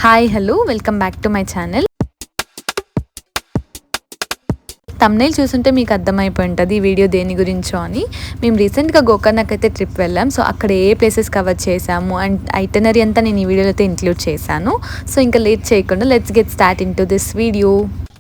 Hi hello welcome back to my channel. Thumbnail చూస్తుంటే మీకు అర్థమైపోయి ఉంటుంది ఈ వీడియో దేని గురించో అని. మేము రీసెంట్గా గోకర్ణకి అయితే ట్రిప్ వెళ్ళాం. సో అక్కడ ఏ ప్లేసెస్ కవర్ చేసాము అండ్ ఐటనరీ అంతా నేను ఈ వీడియోలో అయితే ఇంక్లూడ్ చేశాను. సో ఇంకా లేట్ చేయకుండా let's get start in to this video.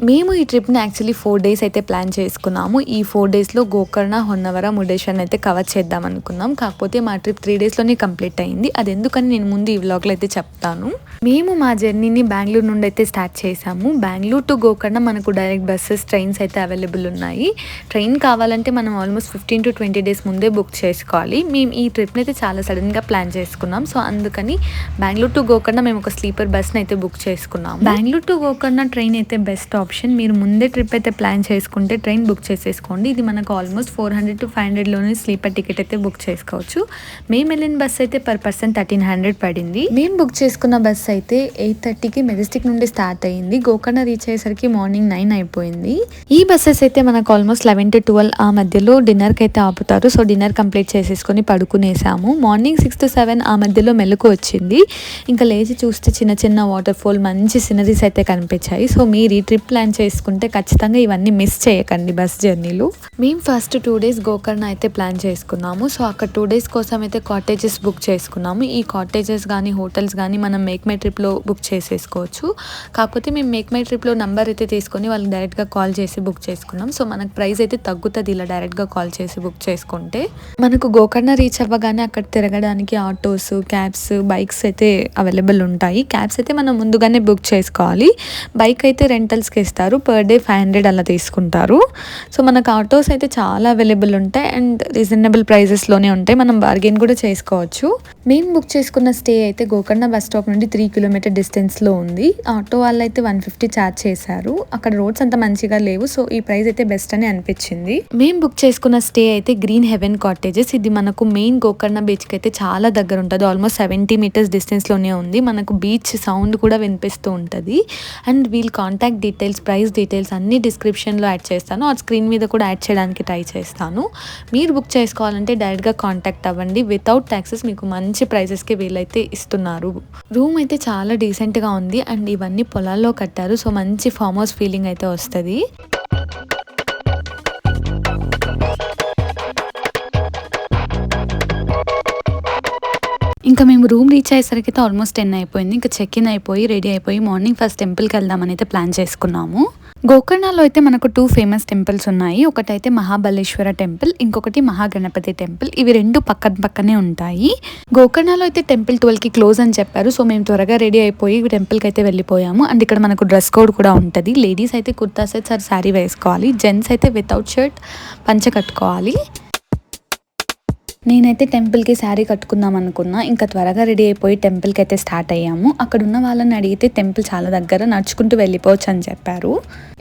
మేము ఈ ట్రిప్ని యాక్చువల్లీ 4 days అయితే ప్లాన్ చేసుకున్నాము. ఈ 4 daysలో గోకర్ణ, హొన్నవర, మురుడేశ్వర్ అయితే కవర్ చేద్దాం అనుకున్నాం. కాకపోతే మా ట్రిప్ 3 daysలోనే కంప్లీట్ అయింది. అది ఎందుకని నేను ముందు ఈ వ్లాగ్లో అయితే చెప్తాను. మేము మా జర్నీని బెంగళూరు నుండి అయితే స్టార్ట్ చేసాము. బెంగళూరు టు గోకర్ణ మనకు డైరెక్ట్ బస్సెస్, ట్రైన్స్ అయితే అవైలబుల్ ఉన్నాయి. ట్రైన్ కావాలంటే మనం ఆల్మోస్ట్ 15 to 20 days ముందే బుక్ చేసుకోవాలి. మేము ఈ ట్రిప్ని అయితే చాలా సడన్గా ప్లాన్ చేసుకున్నాం. సో అందుకని బెంగళూరు టు గోకర్ణ మేము ఒక స్లీపర్ బస్ని అయితే బుక్ చేసుకున్నాము. బెంగళూరు టు గోకర్ణ ట్రైన్ అయితే బెస్ట్ ఆప్షన్. మీరు ముందే ట్రిప్ అయితే ప్లాన్ చేసుకుంటే ట్రైన్ బుక్ చేసేసుకోండి. ఇది మనకు ఆల్మోస్ట్ 400 to 500లోనే స్లీపర్ టికెట్ అయితే బుక్ చేసుకోవచ్చు. మేము వెళ్ళిన బస్ అయితే పర్ పర్సన్ 1300 పడింది. మేము బుక్ చేసుకున్న బస్ అయితే 8:30కి మెజెస్టిక్ నుండి స్టార్ట్ అయ్యింది. గోకర్ణ రీచ్ అయ్యేసరికి మార్నింగ్ 9 అయిపోయింది. ఈ బస్సెస్ అయితే మనకు ఆల్మోస్ట్ 11 to 12 ఆ మధ్యలో డిన్నర్కి అయితే ఆపుతారు. సో డిన్నర్ కంప్లీట్ చేసేసుకొని పడుకునేసాము. మార్నింగ్ 6 to 7 ఆ మధ్యలో మెలకు వచ్చింది. ఇంకా లేచి చూస్తే చిన్న చిన్న వాటర్ ఫాల్, మంచి సినరీస్ అయితే కనిపించాయి. సో మీరు ఈ ట్రిప్ ప్లాన్ చేసుకుంటే ఖచ్చితంగా ఇవన్నీ మిస్ చేయకండి బస్ జర్నీలు. మేము ఫస్ట్ 2 days గోకర్ణ అయితే ప్లాన్ చేసుకున్నాము. సో అక్కడ 2 days కోసం అయితే కాటేజెస్ బుక్ చేసుకున్నాము. ఈ కాటేజెస్ కానీ హోటల్స్ కానీ మనం మేక్ మై ట్రిప్లో బుక్ చేసేసుకోవచ్చు. కాకపోతే మేము మేక్ మై ట్రిప్లో నంబర్ అయితే తీసుకొని వాళ్ళకి డైరెక్ట్గా కాల్ చేసి బుక్ చేసుకున్నాం. సో మనకు ప్రైస్ అయితే తగ్గుతుంది ఇలా డైరెక్ట్గా కాల్ చేసి బుక్ చేసుకుంటే. మనకు గోకర్ణ రీచ్ అవ్వగానే అక్కడ తిరగడానికి ఆటోస్, క్యాబ్స్, బైక్స్ అయితే అవైలబుల్ ఉంటాయి. క్యాబ్స్ అయితే మనం ముందుగానే బుక్ చేసుకోవాలి. బైక్ అయితే రెంటల్స్కి ఇస్తారు. పర్ డే 500 అలా తీసుకుంటారు. సో మనకు ఆటోస్ అయితే చాలా అవైలబుల్ ఉంటాయి అండ్ రీజనబుల్ ప్రైజెస్లోనే ఉంటాయి. మనం బార్గెన్ కూడా చేసుకోవచ్చు. మేము బుక్ చేసుకున్న స్టే అయితే గోకర్ణ బస్ స్టాప్ నుండి 3 kilometer డిస్టెన్స్లో ఉంది. ఆటో వాళ్ళు అయితే 150 ఛార్జ్ చేశారు. అక్కడ రోడ్స్ అంత మంచిగా లేవు. సో ఈ ప్రైస్ అయితే బెస్ట్ అని అనిపించింది. మేము బుక్ చేసుకున్న స్టే అయితే గ్రీన్ హెవెన్ కాటేజెస్. ఇది మనకు మెయిన్ గోకర్ణ బీచ్కి అయితే చాలా దగ్గర ఉంటుంది. ఆల్మోస్ట్ 70 meters డిస్టెన్స్లోనే ఉంది. మనకు బీచ్ సౌండ్ కూడా వినిపిస్తూ ఉంటుంది. అండ్ వీళ్ళ కాంటాక్ట్ డీటెయిల్స్, ప్రైస్ డీటెయిల్స్ అన్ని డిస్క్రిప్షన్లో యాడ్ చేస్తాను. ఆ స్క్రీన్ మీద కూడా యాడ్ చేయడానికి ట్రై చేస్తాను. మీరు బుక్ చేసుకోవాలంటే డైరెక్ట్గా కాంటాక్ట్ అవ్వండి. వితౌట్ ట్యాక్సెస్ మీకు మంచి ప్రైజెస్కి వీళ్ళైతే ఇస్తున్నారు. రూమ్ అయితే చాలా డీసెంట్గా ఉంది అండ్ ఇవన్నీ పొలాల్లో కట్టారు. సో మంచి ఫామ్ హౌస్ ఫీలింగ్ అయితే వస్తుంది. ఇంకా మేము రూమ్ రీచ్ అయ్యేసరికి అయితే ఆల్మోస్ట్ 10 అయిపోయింది. ఇంకా చెక్ ఇన్ అయిపోయి రెడీ అయిపోయి మార్నింగ్ ఫస్ట్ టెంపుల్కి వెళ్దామని అయితే ప్లాన్ చేసుకున్నాము. గోకర్ణలో అయితే మనకు 2 famous టెంపుల్స్ ఉన్నాయి. ఒకటైతే మహాబలేశ్వర టెంపుల్, ఇంకొకటి మహాగణపతి టెంపుల్. ఇవి 2 పక్కనే ఉంటాయి. గోకర్ణలో అయితే టెంపుల్ 12కి క్లోజ్ అని చెప్పారు. సో మేము త్వరగా రెడీ అయిపోయి టెంపుల్కి అయితే వెళ్ళిపోయాము. అండ్ ఇక్కడ మనకు డ్రెస్ కోడ్ కూడా ఉంటుంది. లేడీస్ అయితే కుర్తా సెట్స్ ఆర్ శారీ వేసుకోవాలి. జెంట్స్ అయితే వితౌట్ షర్ట్ పంచ కట్టుకోవాలి. నేనైతే టెంపుల్కి శారీ కట్టుకుందాం అనుకున్నా. ఇంకా త్వరగా రెడీ అయిపోయి టెంపుల్కి అయితే స్టార్ట్ అయ్యాము. అక్కడ ఉన్న వాళ్ళని అడిగితే టెంపుల్ చాలా దగ్గర, నడుచుకుంటూ వెళ్ళిపోవచ్చు అని చెప్పారు.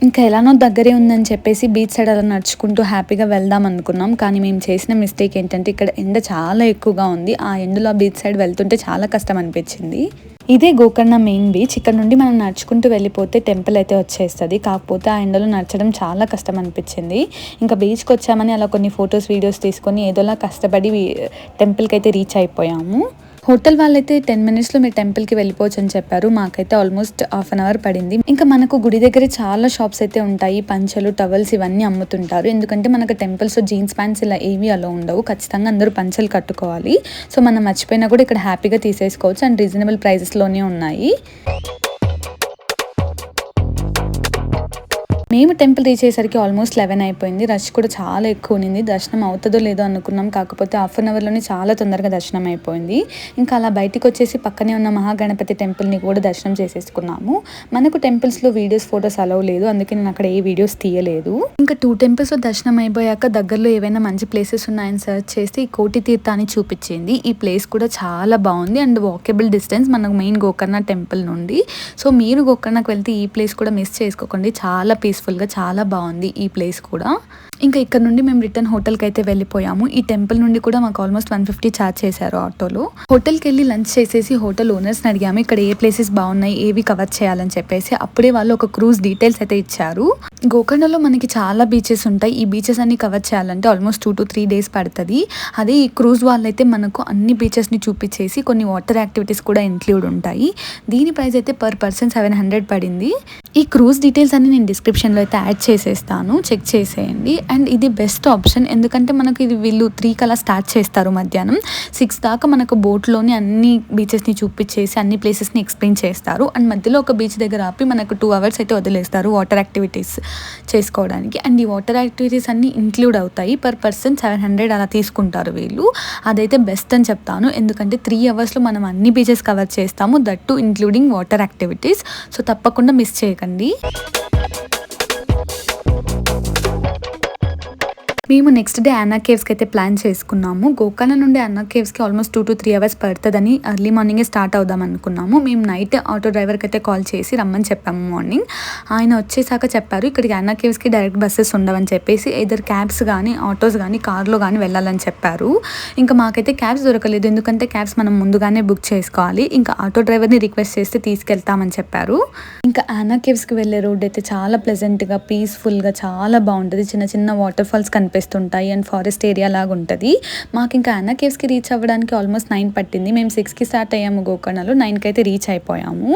ఇంకా ఎలానో దగ్గరే ఉందని చెప్పేసి బీచ్ సైడ్ అలా నడుచుకుంటూ హ్యాపీగా వెళ్దాం అనుకున్నాం. కానీ మేము చేసిన మిస్టేక్ ఏంటంటే ఇక్కడ ఎండ చాలా ఎక్కువగా ఉంది. ఆ ఎండలో బీచ్ సైడ్ వెళ్తుంటే చాలా కష్టం అనిపించింది. ఇదే గోకర్ణ మెయిన్ బీచ్. ఇక్కడ నుండి మనం నడుచుకుంటూ వెళ్ళిపోతే టెంపుల్ అయితే వచ్చేస్తుంది. కాకపోతే ఆ ఎండలో నడచడం చాలా కష్టం అనిపించింది. ఇంకా బీచ్కి వచ్చామని అలా కొన్ని ఫొటోస్, వీడియోస్ తీసుకొని ఏదోలా కష్టపడి టెంపుల్కి అయితే రీచ్ అయిపోయాము. హోటల్ వాళ్ళైతే 10 minutesలో మీరు టెంపుల్కి వెళ్ళిపోవచ్చు అని చెప్పారు. మాకైతే ఆల్మోస్ట్ ½ an hour పడింది. ఇంకా మనకు గుడి దగ్గర చాలా షాప్స్ అయితే ఉంటాయి. పంచలు, టవల్స్ ఇవన్నీ అమ్ముతుంటారు. ఎందుకంటే మనకు టెంపుల్స్లో జీన్స్ ప్యాంట్స్ ఇలా ఏమీ అలా ఉండవు. ఖచ్చితంగా అందరూ పంచలు కట్టుకోవాలి. సో మనం మర్చిపోయినా కూడా ఇక్కడ హ్యాపీగా తీసేసుకోవచ్చు అండ్ రీజనబుల్ ప్రైజెస్లోనే ఉన్నాయి. మేము టెంపుల్ రీచ్ అయ్యేసరికి ఆల్మోస్ట్ 11 అయిపోయింది. రష్ కూడా చాలా ఎక్కువ ఉంది. దర్శనం అవుతుందో లేదో అనుకున్నాం. కాకపోతే ½ an hourలోనే చాలా తొందరగా దర్శనం అయిపోయింది. ఇంకా అలా బయటికి వచ్చేసి పక్కనే ఉన్న మహాగణపతి టెంపుల్ని కూడా దర్శనం చేసేసుకున్నాము. మనకు టెంపుల్స్లో వీడియోస్, ఫొటోస్ అలౌ లేదు. అందుకే నేను అక్కడ ఏ వీడియోస్ తీయలేదు. ఇంకా 2 temples దర్శనం అయిపోయాక దగ్గరలో ఏవైనా మంచి ప్లేసెస్ ఉన్నాయని సర్చ్ చేసి ఈ కోటి తీర్థాన్ని చూపించింది. ఈ ప్లేస్ కూడా చాలా బాగుంది అండ్ వాకబుల్ డిస్టెన్స్ మనకు మెయిన్ గోకర్ణ టెంపుల్ నుండి. సో మీరు గోకర్ణకు వెళ్తే ఈ ప్లేస్ కూడా మిస్ చేసుకోకండి. చాలా పీస్ఫుల్ పీస్ఫుల్గా చాలా బాగుంది ఈ ప్లేస్ కూడా. ఇంకా ఇక్కడ నుండి మేము రిటర్న్ హోటల్కి అయితే వెళ్ళిపోయాము. ఈ టెంపుల్ నుండి కూడా మాకు ఆల్మోస్ట్ 150 ఛార్జ్ చేశారు ఆటోలో. హోటల్కి వెళ్ళి లంచ్ చేసేసి హోటల్ ఓనర్స్ని అడిగాము ఇక్కడ ఏ ప్లేసెస్ బాగున్నాయి, ఏవి కవర్ చేయాలని చెప్పేసి. అప్పుడే వాళ్ళు ఒక క్రూజ్ డీటెయిల్స్ అయితే ఇచ్చారు. గోకర్ణలో మనకి చాలా బీచెస్ ఉంటాయి. ఈ బీచెస్ అన్ని కవర్ చేయాలంటే ఆల్మోస్ట్ 2 to 3 days పడుతుంది. అదే ఈ క్రూజ్ వాళ్ళైతే మనకు అన్ని బీచెస్ని చూపించేసి కొన్ని వాటర్ యాక్టివిటీస్ కూడా ఇంక్లూడ్ ఉంటాయి. దీని ప్రైస్ అయితే పర్ పర్సన్ 700 పడింది. ఈ క్రూజ్ డీటెయిల్స్ అన్ని నేను డిస్క్రిప్షన్లో అయితే యాడ్ చేసేస్తాను, చెక్ చేసేయండి. అండ్ ఇది బెస్ట్ ఆప్షన్, ఎందుకంటే మనకు ఇది వీళ్ళు 3 కల్లా స్టార్ట్ చేస్తారు, మధ్యాహ్నం 6 దాకా మనకు బోట్లోని అన్ని బీచెస్ని చూపించేసి అన్ని ప్లేసెస్ని ఎక్స్ప్లెయిన్ చేస్తారు. అండ్ మధ్యలో ఒక బీచ్ దగ్గర ఆపి మనకు 2 hours అయితే వదిలేస్తారు వాటర్ యాక్టివిటీస్ చేసుకోవడానికి. అండ్ ఈ వాటర్ యాక్టివిటీస్ అన్ని ఇంక్లూడ్ అవుతాయి. పర్ పర్సన్ 700 అలా తీసుకుంటారు వీళ్ళు. అదైతే బెస్ట్ అని చెప్తాను, ఎందుకంటే 3 hours మనం అన్ని బీచెస్ కవర్ చేస్తాము, that to including water activities. So తప్పకుండా మిస్ చేయకండి. మేము నెక్స్ట్ డే అన్నా కేవ్స్కి అయితే ప్లాన్ చేసుకున్నాము. గోకర్ణ నుండి అన్నా కేవ్స్కి ఆల్మోస్ట్ 2 to 3 hours పడుతుందని ఎర్లీ మార్నింగే స్టార్ట్ అవుదాం అనుకున్నాము. మేము నైట్ ఆటో డ్రైవర్కి అయితే కాల్ చేసి రమ్మని చెప్పాము. మార్నింగ్ ఆయన వచ్చేసాక చెప్పారు ఇక్కడికి అన్నా కేవ్స్కి డైరెక్ట్ బస్సెస్ ఉండవని చెప్పేసి ఇద్దరు క్యాబ్స్ కానీ ఆటోస్ కానీ కార్లో కానీ వెళ్ళాలని చెప్పారు. ఇంకా మాకైతే క్యాబ్స్ దొరకలేదు, ఎందుకంటే క్యాబ్స్ మనం ముందుగానే బుక్ చేసుకోవాలి. ఇంకా ఆటో డ్రైవర్ని రిక్వెస్ట్ చేస్తే తీసుకెళ్తామని చెప్పారు. ఇంకా అన్నా కేవ్స్కి వెళ్ళే రోడ్ అయితే చాలా ప్లెజెంట్గా పీస్ఫుల్గా చాలా బాగుంటుంది. చిన్న చిన్న వాటర్ ఫాల్స్ కనిపిస్తుంటాయి అండ్ ఫారెస్ట్ ఏరియా లాగా ఉంటుంది. మాకు ఇంకా అన్నా కేవ్స్కి రీచ్ అవ్వడానికి ఆల్మోస్ట్ 9 పట్టింది. మేము 6కి స్టార్ట్ అయ్యాము గోకర్ణలో, 9కి అయితే రీచ్ అయిపోయాము.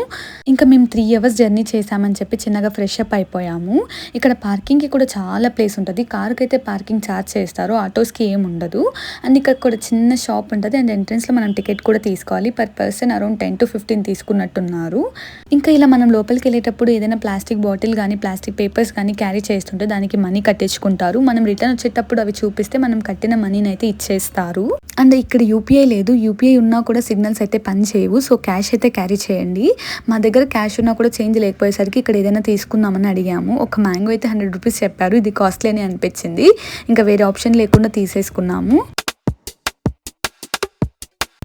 ఇంకా మేము 3 hours జర్నీ చేసామని చెప్పి చిన్నగా ఫ్రెష్ అప్ అయిపోయాము. ఇక్కడ పార్కింగ్కి కూడా చాలా ప్లేస్ ఉంటుంది. కార్కి అయితే పార్కింగ్ ఛార్జ్ చేస్తారు, ఆటోస్కి ఏం ఉండదు. అండ్ ఇక్కడ కూడా చిన్న షాప్ ఉంటుంది అండ్ ఎంట్రన్స్లో మనం టికెట్ కూడా తీసుకోవాలి. Per person around 10 to 15 తీసుకున్నట్టున్నారు. ఇంకా ఇలా మనం లోపలికి వెళ్ళేటప్పుడు ఏదైనా ప్లాస్టిక్ బాటిల్ కానీ ప్లాస్టిక్ పేపర్స్ కానీ క్యారీ చేస్తుంటే దానికి మనీ కట్టించుకుంటారు. మనం రిటర్న్ వచ్చేటప్పుడు అవి చూపిస్తే మనం కట్టిన మనీని అయితే ఇచ్చేస్తారు. అండ్ ఇక్కడ యూపీఐ లేదు, యూపీఐ ఉన్నా కూడా సిగ్నల్స్ అయితే పని చేయవు. సో క్యాష్ అయితే క్యారీ చేయండి. మా దగ్గర క్యాష్ ఉన్నా కూడా చేంజ్ లేకపోయేసరికి ఇక్కడ ఏదైనా తీసుకుందామని అడిగాము. ఒక మ్యాంగో అయితే 100 rupees చెప్పారు. ఇది కాస్ట్లీ అని అనిపించింది, ఇంకా వేరే ఆప్షన్ లేకుండా తీసేసుకున్నాము.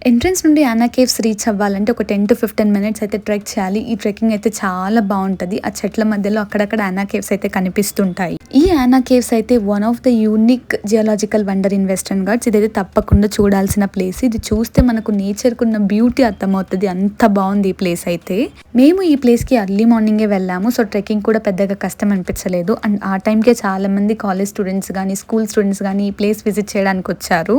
ఎంట్రన్స్ నుండి అన్నా కేవ్స్ రీచ్ అవ్వాలంటే ఒక 10 to 15 minutes అయితే ట్రెక్ చేయాలి. ఈ ట్రెక్కింగ్ అయితే చాలా బాగుంటుంది. ఆ చెట్ల మధ్యలో అక్కడక్కడ అన్నా కేవ్స్ అయితే కనిపిస్తుంటాయి. ఈ అన్నా కేవ్స్ అయితే one of the unique geological wonder in western Ghats. ఇదైతే తప్పకుండా చూడాల్సిన ప్లేస్. ఇది చూస్తే మనకు నేచర్కున్న బ్యూటీ అర్థమవుతుంది, అంత బాగుంది ఈ ప్లేస్ అయితే. మేము ఈ ప్లేస్కి ఎర్లీ మార్నింగే వెళ్ళాము. సో ట్రెక్కింగ్ కూడా పెద్దగా కష్టం అనిపించలేదు. అండ్ ఆ టైంకే చాలా మంది కాలేజ్ స్టూడెంట్స్ కానీ స్కూల్ స్టూడెంట్స్ కానీ ఈ ప్లేస్ విజిట్ చేయడానికి వచ్చారు.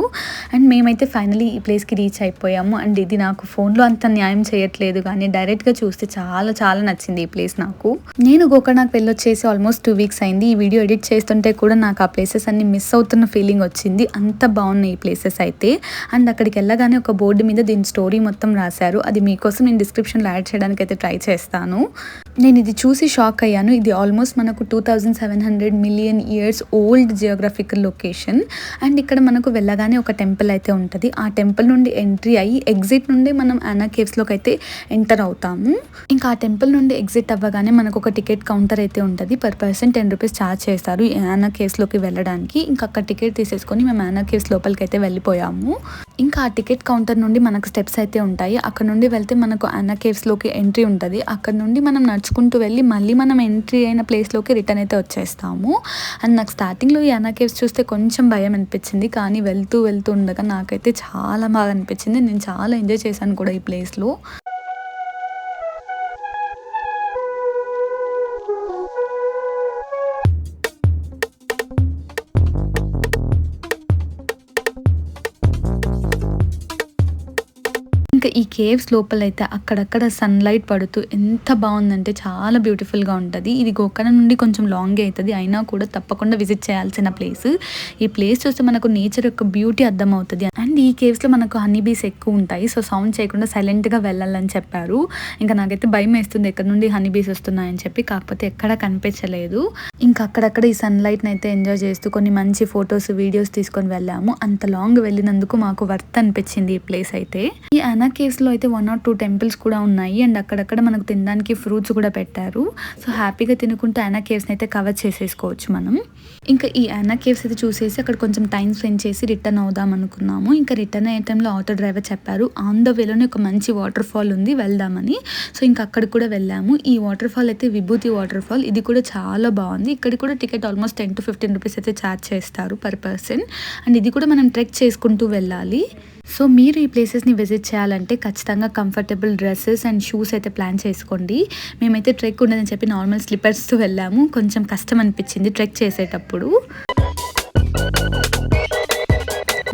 అండ్ మేమైతే ఫైనలీ ఈ ప్లేస్కి రీచ్ అయిపోయాము. అండ్ ఇది నాకు ఫోన్లో అంత న్యాయం చేయట్లేదు, కానీ డైరెక్ట్గా చూస్తే చాలా చాలా నచ్చింది ఈ ప్లేస్ నాకు. నేను గోకర్ణకు వెళ్ళొచ్చేసి ఆల్మోస్ట్ 2 weeks అయింది. ఈ వీడియో ఎడిట్ చేస్తుంటే కూడా నాకు ఆ ప్లేసెస్ అన్ని మిస్ అవుతున్న ఫీలింగ్ వచ్చింది. అంత బాగున్నాయి ఈ ప్లేసెస్ అయితే. అండ్ అక్కడికి వెళ్ళగానే ఒక బోర్డు మీద దీని స్టోరీ మొత్తం రాశారు. అది మీకోసం నేను డిస్క్రిప్షన్లో యాడ్ చేయడానికి అయితే ట్రై చేస్తాను. నేను ఇది చూసి షాక్ అయ్యాను. ఇది ఆల్మోస్ట్ మనకు 2700 million years old geographical location. And ఇక్కడ మనకు వెళ్ళగానే ఒక టెంపుల్ అయితే ఉంటుంది. ఆ టెంపుల్ నుండి ఎంట్రీ అయ్యి ఎగ్జిట్ నుండి మనం అన్నా కేవ్స్లోకి అయితే ఎంటర్ అవుతాము. ఇంకా ఆ టెంపుల్ నుండి ఎగ్జిట్ అవ్వగానే మనకు ఒక టికెట్ కౌంటర్ అయితే ఉంటుంది. పర్ పర్సన్ 10 rupees ఛార్జ్ చేస్తారు ఈ అన్నా కేవ్స్లోకి వెళ్ళడానికి. ఇంకా అక్కడ టికెట్ తీసేసుకొని మేము అన్నా కేవ్స్ లోపలికి అయితే వెళ్ళిపోయాము. ఇంకా ఆ టికెట్ కౌంటర్ నుండి మనకు స్టెప్స్ అయితే ఉంటాయి. అక్కడ నుండి వెళ్తే మనకు అన్నా కేవ్స్లోకి ఎంట్రీ ఉంటుంది. అక్కడ నుండి మనం నడుచుకుంటూ వెళ్ళి మళ్ళీ మనం ఎంట్రీ అయిన ప్లేస్లోకి రిటర్న్ అయితే వచ్చేస్తాము. అండ్ నాకు స్టార్టింగ్లో ఈ అన్నా కేవ్స్ చూస్తే కొంచెం భయం అనిపించింది, కానీ వెళ్తూ ఉండగా నాకైతే చాలా బాగా అనిపించింది. నేను చాలా ఎంజాయ్ చేశాను కూడా ఈ ప్లేస్లో. ఇంకా ఈ కేవ్స్ లోపలైతే అక్కడక్కడ సన్లైట్ పడుతూ ఎంత బాగుందంటే చాలా బ్యూటిఫుల్గా ఉంటుంది. ఇది గోకర్ణ నుండి కొంచెం లాంగే అవుతుంది, అయినా కూడా తప్పకుండా విజిట్ చేయాల్సిన ప్లేస్. ఈ ప్లేస్ చూస్తే మనకు నేచర్ యొక్క బ్యూటీ అర్థమవుతుంది. అండ్ ఈ కేవ్స్లో మనకు హనీ బీస్ ఎక్కువ ఉంటాయి. సో సౌండ్ చేయకుండా సైలెంట్గా వెళ్ళాలని చెప్పారు. ఇంకా నాకైతే భయం వేస్తుంది ఎక్కడ నుండి హనీ బీస్ వస్తున్నాయని చెప్పి, కాకపోతే ఎక్కడ కనిపించలేదు. ఇంకా అక్కడక్కడ ఈ సన్లైట్ని అయితే ఎంజాయ్ చేస్తూ కొన్ని మంచి ఫొటోస్ వీడియోస్ తీసుకొని వెళ్ళాము. అంత లాంగ్ వెళ్ళినందుకు మాకు వర్త్ అనిపించింది ఈ ప్లేస్ అయితే. ఈ అన్నా కేవ్స్లో అయితే 1 or 2 temples కూడా ఉన్నాయి. అండ్ అక్కడక్కడ మనకు తినడానికి ఫ్రూట్స్ కూడా పెట్టారు. సో హ్యాపీగా తినుకుంటూ అన్నా కేవ్స్ని అయితే కవర్ చేసేసుకోవచ్చు మనం. ఇంకా ఈ అన్నా కేవ్స్ అయితే చూసేసి అక్కడ కొంచెం టైం స్పెండ్ చేసి రిటర్న్ అవుదాం అనుకున్నాము. ఇంకా రిటర్న్ అయ్యే టైంలో ఆటో డ్రైవర్ చెప్పారు ఆన్ ద వేలోనే ఒక మంచి వాటర్ ఫాల్ ఉంది వెళ్దామని. సో ఇంకా అక్కడికి కూడా వెళ్ళాము. ఈ వాటర్ ఫాల్ అయితే విభూతి వాటర్ ఫాల్. ఇది కూడా చాలా బాగుంది. ఇక్కడ కూడా టికెట్ ఆల్మోస్ట్ 10 to 15 రూపీస్ అయితే ఛార్జ్ చేస్తారు పర్ పర్సన్. అండ్ ఇది కూడా మనం ట్రెక్ చేసుకుంటూ వెళ్ళాలి. సో మీరు ఈ ప్లేసెస్ని విజిట్ చేయాలంటే ఖచ్చితంగా కంఫర్టబుల్ డ్రెస్సెస్ అండ్ షూస్ అయితే ప్లాన్ చేసుకోండి. మేమైతే ట్రెక్ ఉండదని చెప్పి నార్మల్ స్లిప్పర్స్తో వెళ్ళాము. కొంచెం కష్టం అనిపించింది ట్రెక్ చేసేటప్పుడు.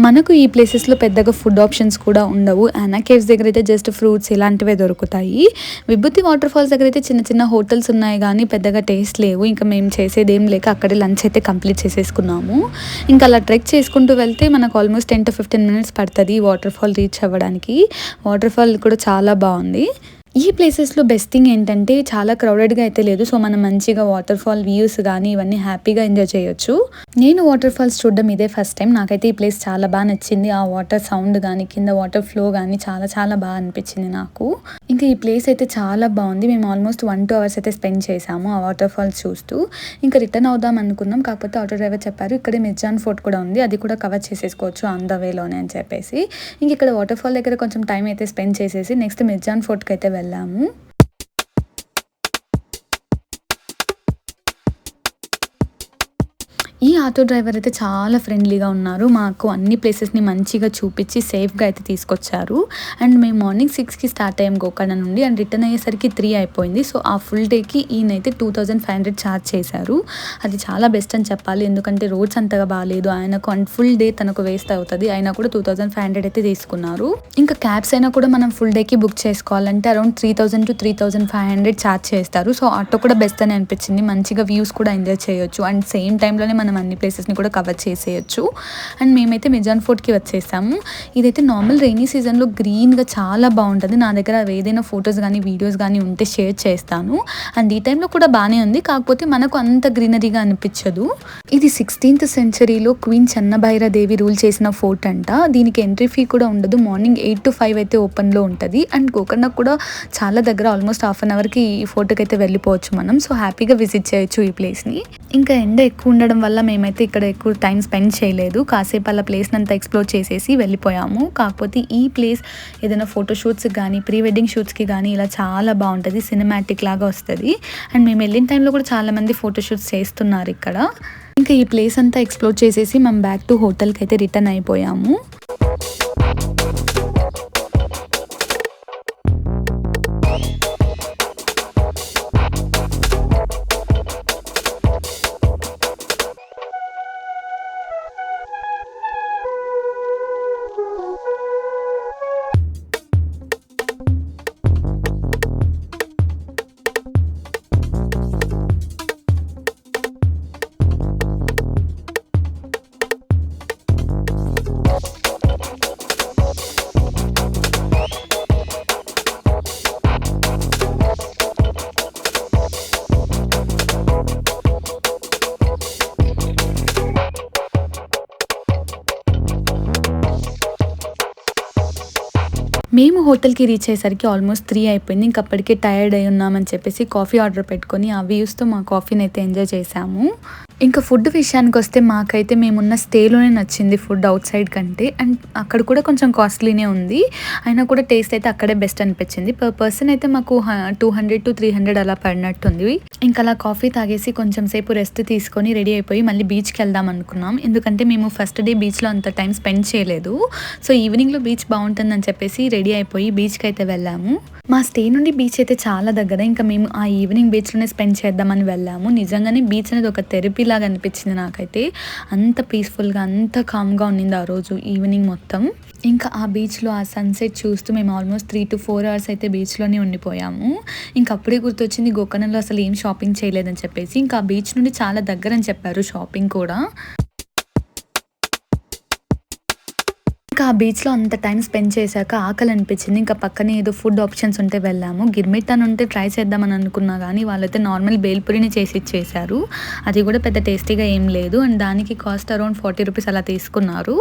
మనకు ఈ ప్లేసెస్లో పెద్దగా ఫుడ్ ఆప్షన్స్ కూడా ఉండవు. యానా కేవ్స్ దగ్గర అయితే జస్ట్ ఫ్రూట్స్ ఇలాంటివే దొరుకుతాయి. విభూతి వాటర్ ఫాల్స్ దగ్గర అయితే చిన్న చిన్న హోటల్స్ ఉన్నాయి కానీ పెద్దగా టేస్ట్ లేవు. ఇంకా మేము చేసేది ఏం లేక అక్కడే లంచ్ అయితే కంప్లీట్ చేసేసుకున్నాము. ఇంకా అలా ట్రెక్ చేసుకుంటూ వెళ్తే మనకు ఆల్మోస్ట్ 10 to 15 minutes పడుతుంది వాటర్ ఫాల్ రీచ్ అవ్వడానికి. వాటర్ ఫాల్ కూడా చాలా బాగుంది. ఈ ప్లేసెస్లో బెస్ట్ థింగ్ ఏంటంటే చాలా క్రౌడెడ్గా అయితే లేదు. సో మనం మంచిగా వాటర్ ఫాల్ వ్యూస్ కానీ ఇవన్నీ హ్యాపీగా ఎంజాయ్ చేయొచ్చు. నేను వాటర్ ఫాల్స్ చూడడం ఇదే ఫస్ట్ టైం. నాకైతే ఈ ప్లేస్ చాలా బాగా నచ్చింది. ఆ వాటర్ సౌండ్ కానీ కింద వాటర్ ఫ్లో కానీ చాలా చాలా బాగా అనిపించింది నాకు. ఇంకా ఈ ప్లేస్ అయితే చాలా బాగుంది. మేము ఆల్మోస్ట్ 1-2 hours అయితే స్పెండ్ చేసాము ఆ వాటర్ ఫాల్స్ చూస్తూ. ఇంకా రిటర్న్ అవుదాం అనుకున్నాం. కాకపోతే ఆటో డ్రైవర్ చెప్పారు ఇక్కడే మిర్జాన్ ఫోర్ట్ కూడా ఉంది, అది కూడా కవర్ చేసేసుకోవచ్చు ఆన్ ద వేలోనే అని చెప్పేసి. ఇంక ఇక్కడ వాటర్ ఫాల్ దగ్గర కొంచెం టైం అయితే స్పెండ్ చేసేసి నెక్స్ట్ మిర్జాన్ ఫోర్ట్కి అయితే వెళ్ళాము. ఈ ఆటో డ్రైవర్ అయితే చాలా ఫ్రెండ్లీగా ఉన్నారు. మాకు అన్ని ప్లేసెస్ని మంచిగా చూపించి సేఫ్గా అయితే తీసుకొచ్చారు. అండ్ మేము మార్నింగ్ 6కి స్టార్ట్ అయ్యాం గోకర్ణ నుండి. అండ్ రిటర్న్ అయ్యేసరికి 3 అయిపోయింది. సో ఆ ఫుల్ డేకి ఈయనైతే 2500 ఛార్జ్ చేశారు. అది చాలా బెస్ట్ అని చెప్పాలి. ఎందుకంటే రోడ్స్ అంతగా బాగాలేదు. ఆయనకు ఫుల్ డే తనకు వేస్ట్ అవుతుంది. అయినా కూడా 2500 అయితే తీసుకున్నారు. ఇంకా క్యాబ్స్ అయినా కూడా మనం ఫుల్ డేకి బుక్ చేసుకోవాలంటే అరౌండ్ 3000 to 3500 ఛార్జ్ చేస్తారు. సో ఆటో కూడా బెస్ట్ అని అనిపించింది. మంచిగా వ్యూస్ కూడా ఎంజాయ్ చేయొచ్చు. అండ్ సేమ్ టైంలోనే మనం అన్ని ప్లేసెస్ని కూడా కవర్ చేసేయచ్చు. అండ్ మేమైతే మిర్జాన్ ఫోర్ట్కి వచ్చేసాము. ఇదైతే నార్మల్ రైనీ సీజన్లో గ్రీన్గా చాలా బాగుంటుంది. నా దగ్గర ఏదైనా ఫొటోస్ కానీ వీడియోస్ కానీ ఉంటే షేర్ చేస్తాను. అండ్ ఈ టైంలో కూడా బాగానే ఉంది. కాకపోతే మనకు అంత గ్రీనరీగా అనిపించదు. ఇది 16th centuryలో క్వీన్ చెన్నభైరాదేవి రూల్ చేసిన ఫోర్ట్ అంట. దీనికి ఎంట్రీ ఫీ కూడా ఉండదు. మార్నింగ్ 8 to 5 అయితే ఓపెన్లో ఉంటుంది. అండ్ గోకర్ణ కూడా చాలా దగ్గర ఆల్మోస్ట్ హాఫ్ అన్ అవర్కి ఈ ఫోర్ట్కి అయితే వెళ్ళిపోవచ్చు మనం. సో హ్యాపీగా విజిట్ చేయొచ్చు ఈ ప్లేస్ని. ఇంకా ఎండ ఎక్కువ ఉండడం వల్ల మేమైతే ఇక్కడ ఎక్కువ టైం స్పెండ్ చేయలేదు. కాసేపు అలా ప్లేస్ని అంతా ఎక్స్ప్లోర్ చేసేసి వెళ్ళిపోయాము. కాకపోతే ఈ ప్లేస్ ఏదైనా ఫోటోషూట్స్కి కానీ ప్రీ వెడ్డింగ్ షూట్స్కి కానీ ఇలా చాలా బాగుంటుంది. సినిమాటిక్ లాగా వస్తుంది. అండ్ మేము వెళ్ళిన టైంలో కూడా చాలామంది ఫోటోషూట్స్ చేస్తున్నారు ఇక్కడ. ఇంకా ఈ ప్లేస్ అంతా ఎక్స్ప్లోర్ చేసేసి మేము బ్యాక్ టు హోటల్కి అయితే రిటర్న్ అయిపోయాము. మేము హోటల్కి రీచ్ అయ్యేసరికి ఆల్మోస్ట్ 3 అయిపోయింది. ఇంక అప్పటికే టైర్డ్ అయి ఉన్నామని చెప్పేసి కాఫీ ఆర్డర్ పెట్టుకొని ఆ వ్యూస్తో మా కాఫీని అయితే ఎంజాయ్ చేసాము. ఇంకా ఫుడ్ విషయానికి వస్తే మాకైతే మేమున్న స్టేలోనే నచ్చింది ఫుడ్ అవుట్ సైడ్ కంటే. అండ్ అక్కడ కూడా కొంచెం కాస్ట్లీనే ఉంది. అయినా కూడా టేస్ట్ అయితే అక్కడే బెస్ట్ అనిపించింది. పర్ పర్సన్ అయితే మాకు 200 to 300 అలా పడినట్టుంది. ఇంకా అలా కాఫీ తాగేసి కొంచెం సేపు రెస్ట్ తీసుకొని రెడీ అయిపోయి మళ్ళీ బీచ్కి వెళ్దాం అనుకున్నాం. ఎందుకంటే మేము ఫస్ట్ డే బీచ్లో అంత టైం స్పెండ్ చేయలేదు. సో ఈవినింగ్లో బీచ్ బాగుంటుందని చెప్పేసి రెడీ అయిపోయి బీచ్కి అయితే వెళ్ళాము. మా స్టే నుండి బీచ్ అయితే చాలా దగ్గర. ఇంకా మేము ఆ ఈవినింగ్ బీచ్లోనే స్పెండ్ చేద్దామని వెళ్ళాము. నిజంగానే బీచ్ అనేది ఒక థెరపీ లాగా అనిపించింది నాకైతే. అంత పీస్ఫుల్గా అంత కామ్గా ఉన్నింది ఆ రోజు ఈవినింగ్ మొత్తం. ఇంకా ఆ బీచ్లో ఆ సన్సెట్ చూస్తూ మేము ఆల్మోస్ట్ 3 to 4 hours అయితే బీచ్లోనే ఉండిపోయాము. ఇంకా అప్పుడే గుర్తొచ్చింది గోకర్ణలో అసలు ఏం షాపింగ్ చేయలేదని చెప్పేసి. ఇంకా ఆ బీచ్ నుండి చాలా దగ్గర అని చెప్పారు షాపింగ్ కూడా. ఇంకా ఆ బీచ్లో అంత టైం స్పెండ్ చేశాక ఆకలి అనిపించింది. ఇంకా పక్కనే ఏదో ఫుడ్ ఆప్షన్స్ ఉంటే వెళ్ళాము. గిర్మిట్ అని ఉంటే ట్రై చేద్దామని అనుకున్నా కానీ వాళ్ళైతే నార్మల్ బేల్పూరిని చేసి ఇచ్చేసారు. అది కూడా పెద్ద టేస్టీగా ఏం లేదు. అండ్ దానికి కాస్ట్ అరౌండ్ 40 రూపీస్ అలా తీసుకున్నారు.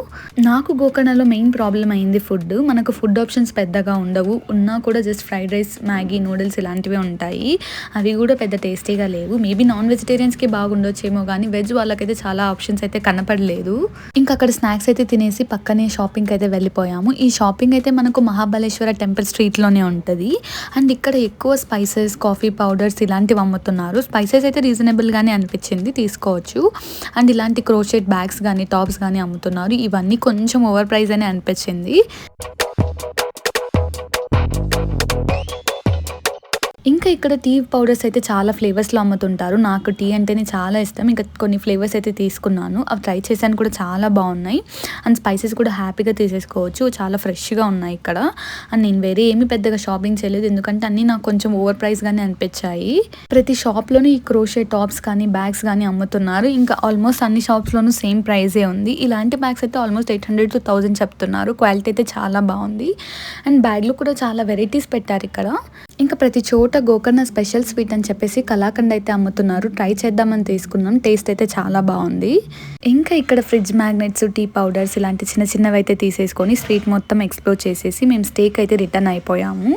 నాకు గోకర్ణలో మెయిన్ ప్రాబ్లం అయింది ఫుడ్. మనకు ఫుడ్ ఆప్షన్స్ పెద్దగా ఉండవు. ఉన్నా కూడా just fried rice, Maggi, noodles ఇలాంటివే ఉంటాయి. అవి కూడా పెద్ద టేస్టీగా లేవు. మేబీ నాన్ వెజిటేరియన్స్కి బాగుండొచ్చేమో కానీ వెజ్ వాళ్ళకైతే చాలా ఆప్షన్స్ అయితే కనపడలేదు. ఇంకా అక్కడ స్నాక్స్ అయితే తినేసి పక్కనే షాపింగ్ షాపింగ్కి అయితే వెళ్ళిపోయాము. ఈ షాపింగ్ అయితే మనకు మహాబలేశ్వర టెంపుల్ స్ట్రీట్లోనే ఉంటుంది. అండ్ ఇక్కడ ఎక్కువ స్పైసెస్, కాఫీ పౌడర్స్ ఇలాంటివి అమ్ముతున్నారు. స్పైసెస్ అయితే రీజనబుల్గానే అనిపించింది, తీసుకోవచ్చు. అండ్ ఇలాంటి క్రోషెట్ బ్యాగ్స్ కానీ టాప్స్ కానీ అమ్ముతున్నారు. ఇవన్నీ కొంచెం ఓవర్ ప్రైస్ అనే అనిపించింది. ఇంకా ఇక్కడ టీ పౌడర్స్ అయితే చాలా ఫ్లేవర్స్లో అమ్ముతుంటారు. నాకు టీ అంటేనే చాలా ఇష్టం. ఇంకా కొన్ని ఫ్లేవర్స్ అయితే తీసుకున్నాను, అవి ట్రై చేశాను కూడా, చాలా బాగున్నాయి. అండ్ స్పైసెస్ కూడా హ్యాపీగా తీసేసుకోవచ్చు, చాలా ఫ్రెష్గా ఉన్నాయి ఇక్కడ. అండ్ నేను వేరే ఏమీ పెద్దగా షాపింగ్ చేయలేదు, ఎందుకంటే అన్నీ నాకు కొంచెం ఓవర్ ప్రైస్గానే అనిపించాయి. ప్రతి షాప్లోనూ ఈ క్రోషే టాప్స్ కానీ బ్యాగ్స్ కానీ అమ్ముతున్నారు. ఇంకా ఆల్మోస్ట్ అన్ని షాప్స్లోనూ సేమ్ ప్రైజే ఉంది. ఇలాంటి బ్యాగ్స్ అయితే ఆల్మోస్ట్ 800 to 1000 చెప్తున్నారు. క్వాలిటీ అయితే చాలా బాగుంది. అండ్ బ్యాగ్లో కూడా చాలా వెరైటీస్ పెట్టారు ఇక్కడ. ఇంకా ప్రతి చోట గోకర్ణ స్పెషల్ స్వీట్ అని చెప్పేసి కలాకండ్ అయితే అమ్ముతున్నారు. ట్రై చేద్దామని తీసుకున్నాం, టేస్ట్ అయితే చాలా బాగుంది. ఇంకా ఇక్కడ ఫ్రిడ్జ్ మ్యాగ్నెట్స్, టీ పౌడర్స్ ఇలాంటి చిన్న చిన్నవి అయితే తీసేసుకొని స్ట్రీట్ మొత్తం ఎక్స్ప్లోర్ చేసేసి మేము స్టేకి అయితే రిటర్న్ అయిపోయాము.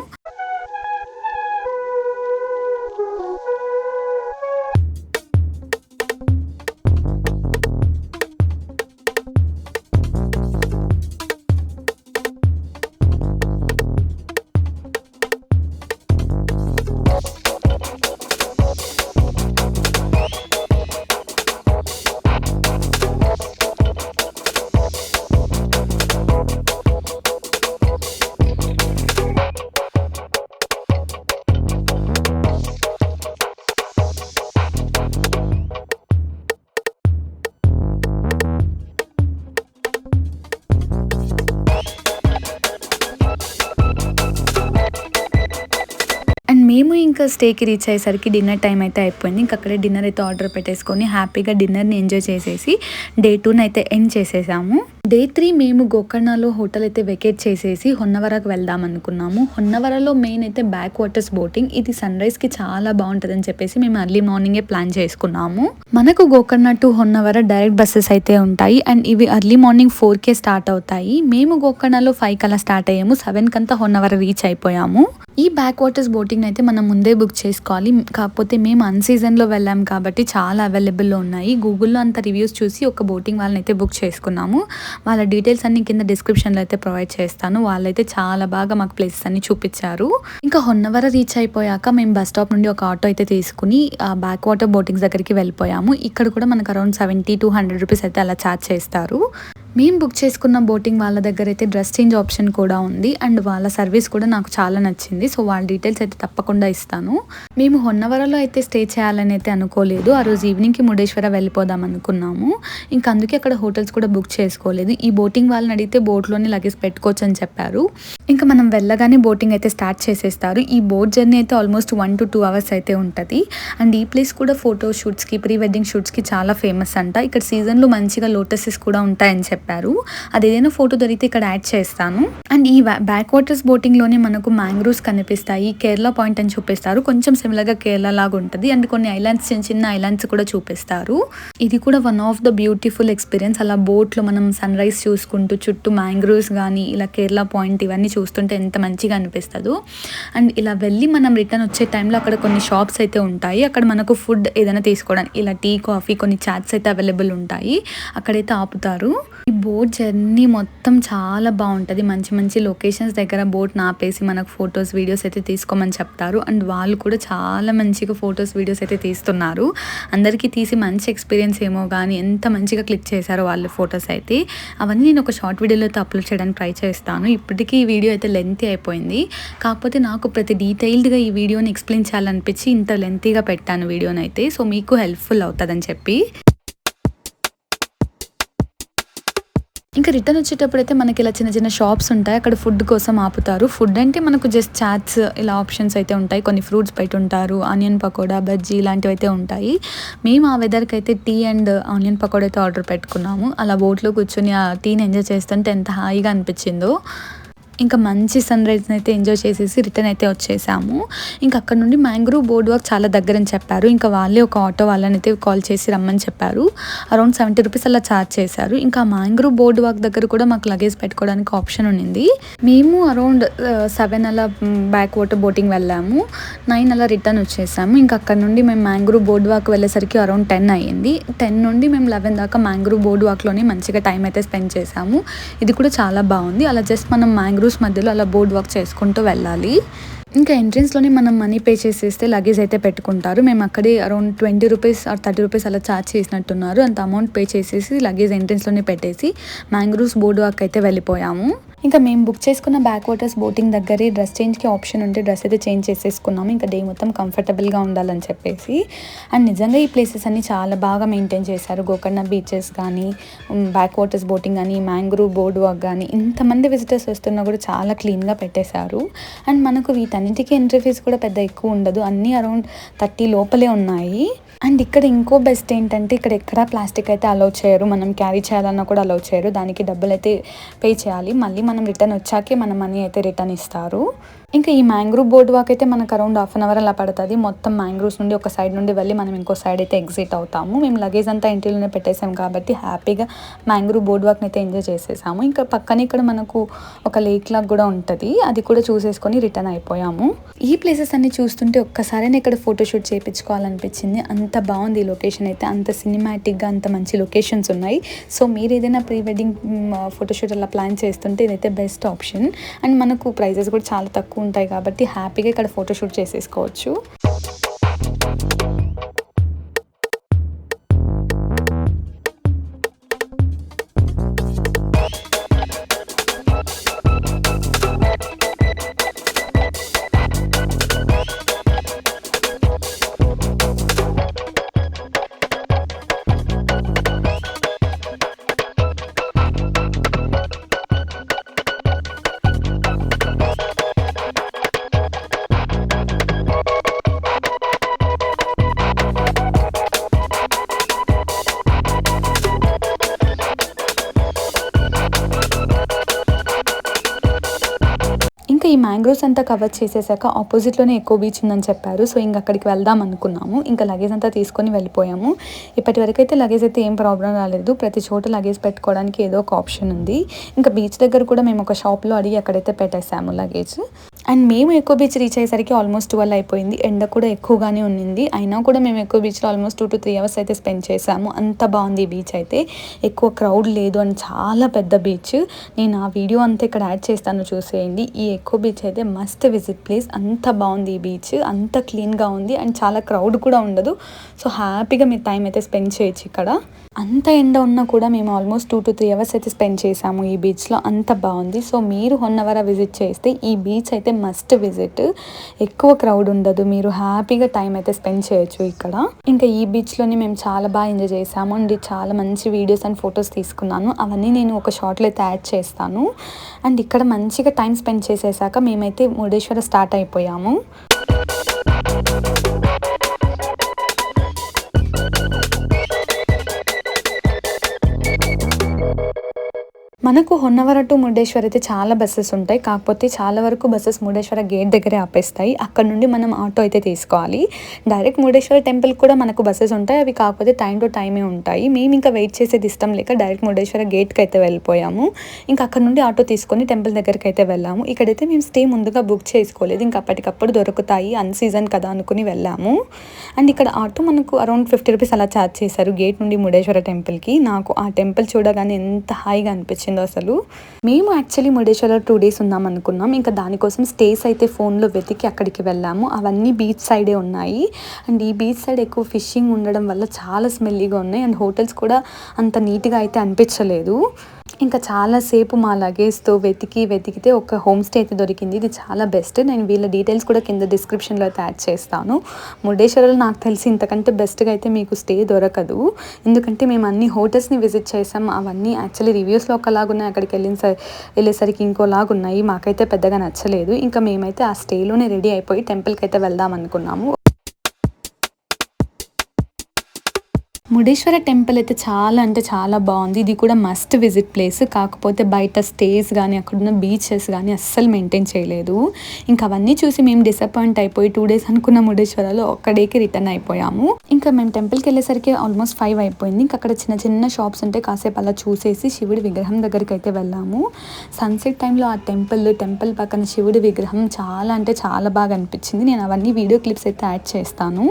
మేము ఇంకా స్టేకి రీచ్ అయ్యేసరికి డిన్నర్ టైం అయితే అయిపోయింది. ఇంకా అక్కడే డిన్నర్ అయితే ఆర్డర్ పెట్టేసుకొని హ్యాపీగా డిన్నర్ని ఎంజాయ్ చేసేసి డే 2ని అయితే ఎండ్ చేసేసాము. డే 3 మేము గోకర్ణలో హోటల్ అయితే వెకేట్ చేసేసి హొన్నవరకు వెళ్దాం అనుకున్నాము. హొన్నవరలో మెయిన్ అయితే బ్యాక్ వాటర్స్ బోటింగ్, ఇది సన్ రైజ్కి చాలా బాగుంటుంది అని చెప్పేసి మేము ఎర్లీ మార్నింగే ప్లాన్ చేసుకున్నాము. మనకు గోకర్ణ టు హొన్నవర డైరెక్ట్ బస్సెస్ అయితే ఉంటాయి. అండ్ ఇవి ఎర్లీ మార్నింగ్ 4కే స్టార్ట్ అవుతాయి. మేము గోకర్ణలో 5 కల్లా స్టార్ట్ అయ్యాము, 7 కంతా హొన్నవర రీచ్ అయిపోయాము. ఈ బ్యాక్ వాటర్స్ బోటింగ్ అయితే మనం ముందే బుక్ చేసుకోవాలి. కాకపోతే మేము అన్ సీజన్లో వెళ్ళాం కాబట్టి చాలా అవైలబుల్లో ఉన్నాయి. గూగుల్లో అంత రివ్యూస్ చూసి ఒక బోటింగ్ వాళ్ళని అయితే బుక్ చేసుకున్నాము. వాళ్ళ డీటెయిల్స్ అన్ని కింద డిస్క్రిప్షన్లో అయితే ప్రొవైడ్ చేస్తాను. వాళ్ళైతే చాలా బాగా మాకు ప్లేసెస్ అన్ని చూపించారు. ఇంకా హొన్నవర రీచ్ అయిపోయాక మేము బస్ స్టాప్ నుండి ఒక ఆటో అయితే తీసుకుని ఆ బ్యాక్ వాటర్ బోటింగ్స్ దగ్గరికి వెళ్ళిపోయాము. ఇక్కడ కూడా మనకు అరౌండ్ 70 to 100 రూపీస్ అయితే అలా ఛార్జ్ చేస్తారు. మేము బుక్ చేసుకున్న బోటింగ్ వాళ్ళ దగ్గర అయితే డ్రెస్ చేంజ్ ఆప్షన్ కూడా ఉంది. అండ్ వాళ్ళ సర్వీస్ కూడా నాకు చాలా నచ్చింది. సో వాళ్ళ డీటెయిల్స్ అయితే తప్పకుండా ఇస్తాను. మేము హొన్నవరలో అయితే స్టే చేయాలని అయితే అనుకోలేదు. ఆ రోజు ఈవినింగ్కి మురుడేశ్వర వెళ్ళిపోదాం అనుకున్నాము. ఇంకా అందుకే అక్కడ హోటల్స్ కూడా బుక్ చేసుకోలేదు. ఈ బోటింగ్ వాళ్ళని అడిగితే బోట్లోనే లగేజ్ పెట్టుకోవచ్చు అని చెప్పారు. ఇంకా మనం వెళ్ళగానే బోటింగ్ అయితే స్టార్ట్ చేసేస్తారు. ఈ బోట్ జర్నీ అయితే ఆల్మోస్ట్ 1 to 2 hours అయితే ఉంటుంది. అండ్ ఈ ప్లేస్ కూడా ఫోటో షూట్స్కి, ప్రీ వెడ్డింగ్ షూట్స్కి చాలా ఫేమస్ అంట. ఇక్కడ సీజన్లో మంచిగా లోటసెస్ కూడా ఉంటాయని చెప్పారు. అది ఏదైనా ఫోటో దొరికితే ఇక్కడ యాడ్ చేస్తాను. అండ్ ఈ బ్యాక్ వాటర్స్ బోటింగ్ లోనే మనకు మ్యాంగ్రోవ్స్ కనిపిస్తాయి. కేరళ పాయింట్ అని చూపిస్తారు, కొంచెం సిమిలర్ గా కేరళ లాగా ఉంటుంది. అండ్ కొన్ని ఐలాండ్స్, చిన్న చిన్న ఐలాండ్స్ కూడా చూపిస్తారు. ఇది కూడా one of the beautiful experience. అలా బోట్ లో మనం సన్ రైజ్ చూసుకుంటూ చుట్టూ మ్యాంగ్రోవ్స్ కానీ ఇలా కేరళ పాయింట్ ఇవన్నీ చూస్తుంటే ఎంత మంచిగా అనిపిస్తుందో. అండ్ ఇలా వెళ్ళి మనం రిటర్న్ వచ్చే టైంలో అక్కడ కొన్ని షాప్స్ అయితే ఉంటాయి. అక్కడ మనకు ఫుడ్ ఏదైనా తీసుకోవడానికి ఇలా టీ, కాఫీ, కొన్ని చాట్స్ అయితే అవైలబుల్ ఉంటాయి. అక్కడైతే ఆపుతారు. ఈ బోట్ జర్నీ మొత్తం చాలా బాగుంటుంది. మంచి మంచి లొకేషన్స్ దగ్గర బోట్ ఆపేసి మనకు ఫొటోస్, వీడియోస్ అయితే తీసుకోమని చెప్తారు. అండ్ వాళ్ళు కూడా చాలా మంచిగా ఫొటోస్, వీడియోస్ అయితే తీస్తున్నారు. అందరికీ తీసి మంచి ఎక్స్పీరియన్స్ ఏమో కానీ ఎంత మంచిగా క్లిక్ చేశారో వాళ్ళ ఫొటోస్ అయితే. అవన్నీ నేను ఒక షార్ట్ వీడియోలో అయితే అప్లోడ్ చేయడానికి ట్రై చేస్తాను. ఇప్పటికీ ఈ వీడియో అయితే లెంతీ అయిపోయింది. కాకపోతే నాకు ప్రతి డీటెయిల్డ్గా ఈ వీడియోని ఎక్స్ప్లెయిన్ చేయాలనిపించి ఇంత లెంతీగా పెట్టాను వీడియోని అయితే. సో మీకు హెల్ప్ఫుల్ అవుతుందని చెప్పి. ఇంకా రిటర్న్ వచ్చేటప్పుడు అయితే మనకి ఇలా చిన్న చిన్న షాప్స్ ఉంటాయి. అక్కడ ఫుడ్ కోసం ఆపుతారు. ఫుడ్ అంటే మనకు జస్ట్ చాట్స్ ఇలా ఆప్షన్స్ అయితే ఉంటాయి. కొన్ని ఫ్రూట్స్ బయట ఉంటారు. ఆనియన్ పకోడా, బజ్జీ ఇలాంటివి అయితే ఉంటాయి. మేము ఆ వెదర్కి అయితే టీ అండ్ ఆనియన్ పకోడా అయితే ఆర్డర్ పెట్టుకున్నాము. అలా బోట్లో కూర్చొని ఆ టీని ఎంజాయ్ చేస్తుంటే ఎంత హాయిగా అనిపించిందో. ఇంకా మంచి సన్ రైజ్ని అయితే ఎంజాయ్ చేసేసి రిటర్న్ అయితే వచ్చేసాము. ఇంకా అక్కడ నుండి మ్యాంగ్రూవ్ బోర్డ్ వాక్ చాలా దగ్గరని చెప్పారు. ఇంకా వాళ్ళే ఒక ఆటో వాళ్ళని అయితే కాల్ చేసి రమ్మని చెప్పారు. అరౌండ్ 70 రూపీస్ అలా ఛార్జ్ చేశారు. ఇంకా మ్యాంగ్రూవ్ బోర్డ్ వాక్ దగ్గర కూడా మాకు లగేజ్ పెట్టుకోవడానికి ఆప్షన్ ఉండింది. మేము అరౌండ్ 7 అలా బ్యాక్ వాటర్ బోటింగ్ వెళ్ళాము. 9 అలా రిటర్న్ వచ్చేసాము. ఇంకా అక్కడ నుండి మేము మ్యాంగ్రూవ్ బోర్డ్ వాక్ వెళ్ళేసరికి అరౌండ్ 10 అయ్యింది. 10 నుండి మేము 11 దాకా మ్యాంగ్రూవ్ బోర్డ్ వాక్లోనే మంచిగా టైం అయితే స్పెండ్ చేసాము. ఇది కూడా చాలా బాగుంది. అలా జస్ట్ మనం మ్యాంగ్రూవ్స్ మధ్యలో అలా బోర్డ్ వాక్ చేసుకుంటూ వెళ్ళాలి. ఇంకా ఎంట్రన్స్లోనే మనం మనీ పే చేసేస్తే లగేజ్ అయితే పెట్టుకుంటారు. మేము అక్కడే అరౌండ్ 20 రూపీస్ ఆర్ 30 రూపీస్ అలా ఛార్జ్ చేసినట్టున్నారు. అంత అమౌంట్ పే చేసేసి లగేజ్ ఎంట్రన్స్లోనే పెట్టేసి మ్యాంగ్రూవ్స్ బోర్డ్ వాక్ అయితే వెళ్ళిపోయాము. ఇంకా మేము బుక్ చేసుకున్న బ్యాక్ వాటర్స్ బోటింగ్ దగ్గరే డ్రెస్ చేంజ్కి ఆప్షన్ ఉంటే డ్రెస్ అయితే చేంజ్ చేసేసుకున్నాము. ఇంకా డే మొత్తం కంఫర్టబుల్గా ఉండాలని చెప్పేసి. అండ్ నిజంగా ఈ ప్లేసెస్ అన్ని చాలా బాగా మెయింటైన్ చేశారు. గోకర్ణ బీచెస్ కానీ, బ్యాక్ వాటర్స్ బోటింగ్ కానీ, మ్యాంగ్రూవ్ బోర్డ్ వాక్ కానీ, ఇంతమంది విజిటర్స్ వస్తున్నా కూడా చాలా క్లీన్గా పెట్టేశారు. అండ్ మనకు వీటన్నిటికీ ఎంట్రీ ఫీజు కూడా పెద్ద ఎక్కువ ఉండదు. అన్నీ అరౌండ్ 30 లోపలే ఉన్నాయి. అండ్ ఇక్కడ ఇంకో బెస్ట్ ఏంటంటే ఇక్కడ ఎక్కడా ప్లాస్టిక్ అయితే అలౌ చేయరు. మనం క్యారీ చేయాలన్నా కూడా అలౌ చేయరు. దానికి డబ్బులు అయితే పే చేయాలి. మళ్ళీ మనం రిటర్న్ వచ్చాకే మన మనీ అయితే రిటర్న్ ఇస్తారు. ఇంకా ఈ మ్యాంగ్రూవ్ బోర్డ్ వాక్ అయితే మనకు అరౌండ్ 1/2 అవర్ అలా పడుతుంది. మొత్తం మ్యాంగ్రూవ్స్ నుండి ఒక సైడ్ నుండి వెళ్ళి మనం ఇంకో సైడ్ అయితే ఎగ్జిట్ అవుతాము. మేము లగేజ్ అంతా ఇంటిలోనే పెట్టేసాం కాబట్టి హ్యాపీగా మ్యాంగ్రూవ్ బోర్డ్ వాక్ని అయితే ఎంజాయ్ చేసేసాము. ఇంకా పక్కన ఇక్కడ మనకు ఒక లేక్ లాగా కూడా ఉంటుంది. అది కూడా చూసేసుకొని రిటర్న్ అయిపోయాము. ఈ ప్లేసెస్ అన్ని చూస్తుంటే ఒక్కసారైనా ఇక్కడ ఫోటోషూట్ చేయించుకోవాలనిపించింది. అంత బాగుంది ఈ లొకేషన్ అయితే. అంత సినిమాటిక్గా అంత మంచి లొకేషన్స్ ఉన్నాయి. సో మీరు ఏదైనా ప్రీ వెడ్డింగ్ ఫోటోషూట్ అలా ప్లాన్ చేస్తుంటే ఇదైతే బెస్ట్ ఆప్షన్. అండ్ మనకు ప్రైజెస్ కూడా చాలా తక్కువ ఉంటాయి కాబట్టి హ్యాపీగా ఇక్కడ ఫోటోషూట్ చేసేసుకోవచ్చు. ఇంకా ఈ మ్యాంగ్రోవ్స్ అంతా కవర్ చేసేసాక ఆపోజిట్లోనే ఎకో బీచ్ ఉందని చెప్పారు. సో ఇంక అక్కడికి వెళ్దాం అనుకున్నాము. ఇంకా లగేజ్ అంతా తీసుకొని వెళ్ళిపోయాము. ఇప్పటి వరకు అయితే లగేజ్ అయితే ఏం ప్రాబ్లం రాలేదు. ప్రతి చోట లగేజ్ పెట్టుకోవడానికి ఏదో ఒక ఆప్షన్ ఉంది. ఇంకా బీచ్ దగ్గర కూడా మేము ఒక షాప్లో అడిగి అక్కడైతే పెట్టేసాము లగేజ్. అండ్ మేము ఎకో బీచ్ రీచ్ అయ్యేసరికి ఆల్మోస్ట్ 12 అయిపోయింది. ఎండ కూడా ఎక్కువగానే ఉన్నింది. అయినా కూడా మేము ఎకో బీచ్లో ఆల్మోస్ట్ 2 to 3 అవర్స్ అయితే స్పెండ్ చేసాము. అంత బాగుంది ఈ బీచ్ అయితే. ఎక్కువ క్రౌడ్ లేదు అండ్ చాలా పెద్ద బీచ్. నేను ఆ వీడియో అంతా ఇక్కడ యాడ్ చేస్తాను, చూసేయండి. ఈ ఎకో బీచ్ అయితే మస్ట్ విజిట్ ప్లేస్. అంత బాగుంది ఈ బీచ్. అంత క్లీన్గా ఉంది అండ్ చాలా క్రౌడ్ కూడా ఉండదు. సో హ్యాపీగా మీరు టైం అయితే స్పెండ్ చేయొచ్చు ఇక్కడ. అంత ఎండ ఉన్నా కూడా మేము ఆల్మోస్ట్ 2 to 3 అవర్స్ అయితే స్పెండ్ చేసాము ఈ బీచ్లో. అంత బాగుంది. సో మీరు హొన్నవర విజిట్ చేస్తే ఈ బీచ్ అయితే మస్ట్ విజిట్. ఎక్కువ క్రౌడ్ ఉండదు. మీరు హ్యాపీగా టైం అయితే స్పెండ్ చేయొచ్చు ఇక్కడ. ఇంకా ఈ బీచ్లోని మేము చాలా బాగా ఎంజాయ్ చేసాము అండ్ చాలా మంచి వీడియోస్ అండ్ ఫొటోస్ తీసుకున్నాను. అవన్నీ నేను ఒక షార్ట్లో అయితే యాడ్ చేస్తాను. అండ్ ఇక్కడ మంచిగా టైం స్పెండ్ చేసేసాక మేమైతే మురుడేశ్వర స్టార్ట్ అయిపోయాము. మనకు హొన్నవర టు మురుడేశ్వర్ అయితే చాలా బస్సెస్ ఉంటాయి. కాకపోతే చాలా వరకు బస్సెస్ మురుడేశ్వర గేట్ దగ్గరే ఆపేస్తాయి. అక్కడ నుండి మనం ఆటో అయితే తీసుకోవాలి. డైరెక్ట్ మురుడేశ్వర టెంపుల్ కూడా మనకు బస్సెస్ ఉంటాయి. అవి కాకపోతే టైం టు టైమే ఉంటాయి. మేము ఇంకా వెయిట్ చేసేది ఇష్టం లేక డైరెక్ట్ మురుడేశ్వర గేట్కి అయితే వెళ్ళిపోయాము. ఇంకా అక్కడ నుండి ఆటో తీసుకొని టెంపుల్ దగ్గరికి అయితే వెళ్ళాము. ఇక్కడైతే మేము స్టే ముందుగా బుక్ చేసుకోలేదు. ఇంకా అప్పటికప్పుడు దొరుకుతాయి, అన్ సీజన్ కదా అనుకుని వెళ్ళాము. అండ్ ఇక్కడ ఆటో మనకు అరౌండ్ 50 రూపీస్ అలా ఛార్జ్ చేశారు గేట్ నుండి మురుడేశ్వర టెంపుల్కి. నాకు ఆ టెంపుల్ చూడగానే ఎంత హాయిగా అనిపించింది అసలు. మేము యాక్చువల్లీ మురుడేశ్వర 2 days ఉందాం అనుకున్నాం. ఇంకా దానికోసం స్టేస్ అయితే ఫోన్లో వెతికి అక్కడికి వెళ్ళాము. అవన్నీ బీచ్ సైడే ఉన్నాయి. అండ్ ఈ బీచ్ సైడ్ ఎక్కువ ఫిషింగ్ ఉండడం వల్ల చాలా స్మెల్లీగా ఉన్నాయి. అండ్ హోటల్స్ కూడా అంత నీట్గా అయితే అనిపించలేదు. ఇంకా చాలాసేపు మా లగేజ్తో వెతికితే ఒక హోమ్ స్టే అయితే దొరికింది. ఇది చాలా బెస్ట్. నేను వీళ్ళ డీటెయిల్స్ కూడా కింద డిస్క్రిప్షన్లో అయితే యాడ్ చేస్తాను. మురుడేశ్వరంలో నాకు తెలిసి ఇంతకంటే బెస్ట్గా అయితే మీకు స్టే దొరకదు. ఎందుకంటే మేము అన్ని హోటల్స్ని విజిట్ చేసాం. అవన్నీ యాక్చువల్లీ రివ్యూస్లో ఒకలాగున్నాయి, అక్కడికి వెళ్ళేసరికి ఇంకోలాగున్నాయి. మాకైతే పెద్దగా నచ్చలేదు. ఇంకా మేమైతే ఆ స్టేలోనే రెడీ అయిపోయి టెంపుల్కి అయితే వెళ్దాం అనుకున్నాము. ముడేశ్వర టెంపుల్ అయితే చాలా అంటే చాలా బాగుంది. ఇది కూడా మస్ట్ విజిట్ ప్లేస్. కాకపోతే బయట స్టేస్ కానీ అక్కడున్న బీచెస్ కానీ అస్సలు మెయింటైన్ చేయలేదు. ఇంకా అవన్నీ చూసి మేము డిసప్పాయింట్ అయిపోయి 2 days అనుకున్న ముడేశ్వరలో ఒక్క డేకి రిటర్న్ అయిపోయాము. ఇంకా మేము టెంపుల్కి వెళ్ళేసరికి ఆల్మోస్ట్ 5 అయిపోయింది. ఇంకా అక్కడ చిన్న చిన్న షాప్స్ ఉంటే కాసేపు అలా చూసేసి శివుడి విగ్రహం దగ్గరికి అయితే వెళ్ళాము. సన్సెట్ టైంలో ఆ టెంపుల్ పక్కన శివుడి విగ్రహం చాలా అంటే చాలా బాగా అనిపించింది. నేను అవన్నీ వీడియో క్లిప్స్ అయితే యాడ్ చేస్తాను.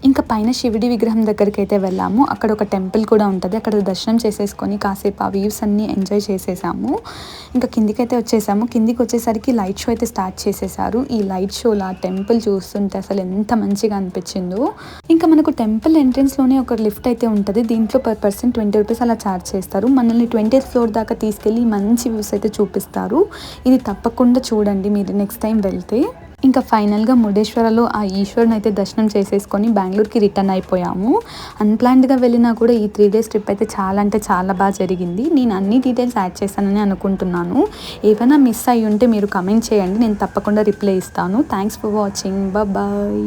ఇంకా పైన శివుడి విగ్రహం దగ్గరికి అయితే వెళ్ళాము. అక్కడ ఒక టెంపుల్ కూడా ఉంటుంది. అక్కడ దర్శనం చేసేసుకొని కాసేపు ఆ వ్యూస్ అన్నీ ఎంజాయ్ చేసేసాము. ఇంకా కిందికైతే వచ్చేసాము. కిందికి వచ్చేసరికి లైట్ షో అయితే స్టార్ట్ చేసేసారు. ఈ లైట్ షోలో ఆ టెంపుల్ చూస్తుంటే అసలు ఎంత మంచిగా అనిపించిందో. ఇంకా మనకు టెంపుల్ ఎంట్రెన్స్లోనే ఒక లిఫ్ట్ అయితే ఉంటుంది. దీంట్లో per person 20 రూపీస్ అలా ఛార్జ్ చేస్తారు. మనల్ని 20th ఫ్లోర్ దాకా తీసుకెళ్ళి మంచి వ్యూస్ అయితే చూపిస్తారు. ఇది తప్పకుండా చూడండి మీరు నెక్స్ట్ టైం వెళ్తే. ఇంకా ఫైనల్గా ముడేశ్వరలో ఆ ఈశ్వరుని అయితే దర్శనం చేసేసుకొని బెంగళూరుకి రిటర్న్ అయిపోయాము. అన్ప్లాన్డ్గా వెళ్ళినా కూడా ఈ 3 days ట్రిప్ అయితే చాలా అంటే చాలా బాగా జరిగింది. నేను అన్ని డీటెయిల్స్ యాడ్ చేశానని అనుకుంటున్నాను. ఏమైనా మిస్ అయ్యి ఉంటే మీరు కమెంట్ చేయండి, నేను తప్పకుండా రిప్లై ఇస్తాను. Thanks for watching. బాయ్.